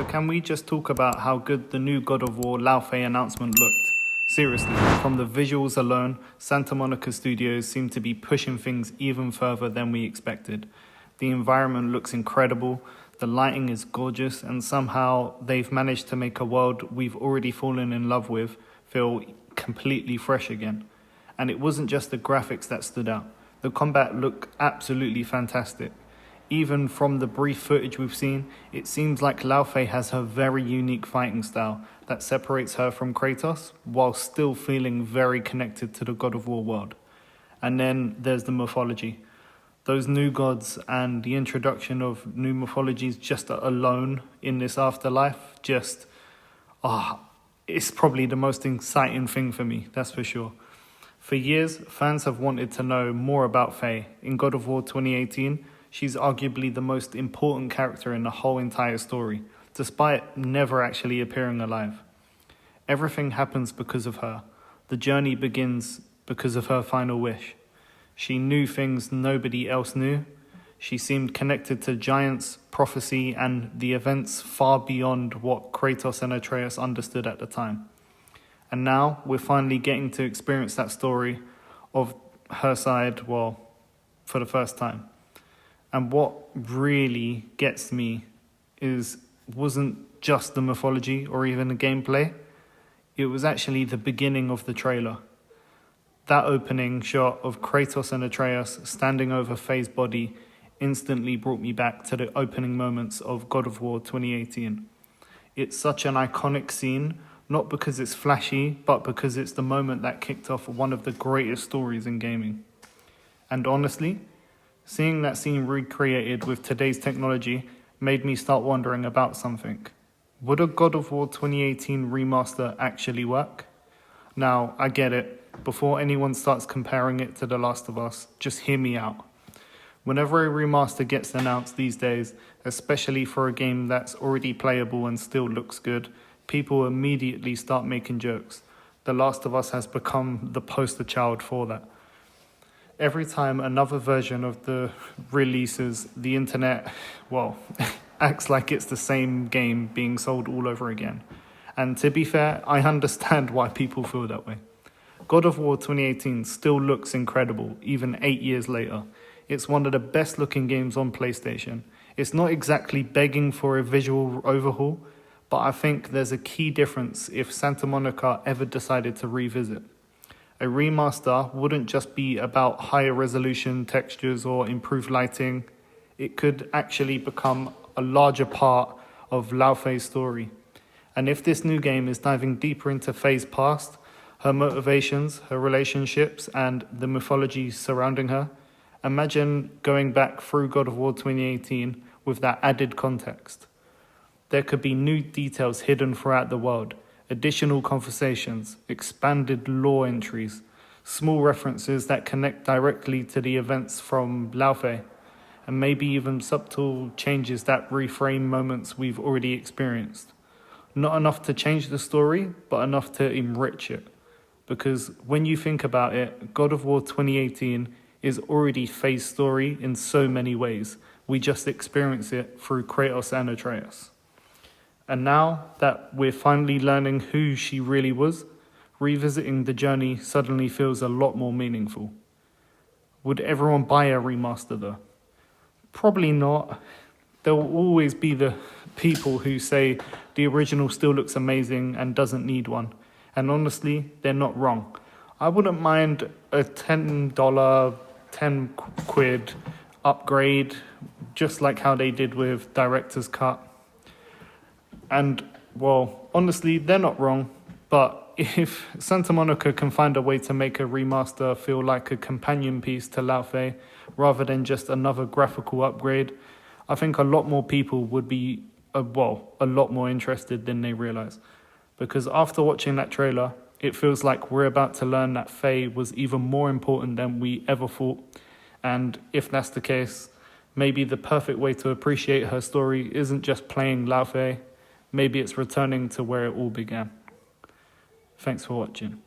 can we just talk about how good the new God of War Laufey announcement looked? Seriously, from the visuals alone, Santa Monica Studios seem to be pushing things even further than we expected. The environment looks incredible, the lighting is gorgeous, and somehow they've managed to make a world we've already fallen in love with feel completely fresh again. And it wasn't just the graphics that stood out. The combat looked absolutely fantastic. Even from the brief footage we've seen, it seems like Laufey has her very unique fighting style that separates her from Kratos while still feeling very connected to the God of War world. And then there's the mythology. Those new gods and the introduction of new mythologies just alone in this afterlife, it's probably the most exciting thing for me, that's for sure. For years, fans have wanted to know more about Faye. In God of War 2018, she's arguably the most important character in the whole entire story, despite never actually appearing alive. Everything happens because of her. The journey begins because of her final wish. She knew things nobody else knew. She seemed connected to giants, prophecy, and the events far beyond what Kratos and Atreus understood at the time. And now we're finally getting to experience that story of her side, for the first time. And what really gets me wasn't just the mythology or even the gameplay. It was actually the beginning of the trailer. That opening shot of Kratos and Atreus standing over Faye's body instantly brought me back to the opening moments of God of War 2018. It's such an iconic scene, not because it's flashy, but because it's the moment that kicked off one of the greatest stories in gaming. And honestly, seeing that scene recreated with today's technology made me start wondering about something. Would a God of War 2018 remaster actually work? Now, I get it. Before anyone starts comparing it to The Last of Us, just hear me out. Whenever a remaster gets announced these days, especially for a game that's already playable and still looks good, people immediately start making jokes. The Last of Us has become the poster child for that. Every time another version of the releases, the internet, acts like it's the same game being sold all over again. And to be fair, I understand why people feel that way. God of War 2018 still looks incredible, even 8 years later. It's one of the best looking games on PlayStation. It's not exactly begging for a visual overhaul, but I think there's a key difference if Santa Monica ever decided to revisit. A remaster wouldn't just be about higher resolution textures or improved lighting. It could actually become a larger part of Laufey's story. And if this new game is diving deeper into Faye's past, her motivations, her relationships, and the mythology surrounding her, imagine going back through God of War 2018 with that added context. There could be new details hidden throughout the world, additional conversations, expanded lore entries, small references that connect directly to the events from Laufey, and maybe even subtle changes that reframe moments we've already experienced. Not enough to change the story, but enough to enrich it. Because when you think about it, God of War 2018 is already Faye's story in so many ways. We just experience it through Kratos and Atreus. And now that we're finally learning who she really was, revisiting the journey suddenly feels a lot more meaningful. Would everyone buy a remaster though? Probably not. There will always be the people who say the original still looks amazing and doesn't need one. And honestly, they're not wrong. I wouldn't mind a $10, 10 quid upgrade, just like how they did with Director's Cut. And, honestly, they're not wrong. But if Santa Monica can find a way to make a remaster feel like a companion piece to Laufey, rather than just another graphical upgrade, I think a lot more people would be, a lot more interested than they realize. Because after watching that trailer, it feels like we're about to learn that Faye was even more important than we ever thought. And if that's the case, maybe the perfect way to appreciate her story isn't just playing Laufey, maybe it's returning to where it all began. Thanks for watching.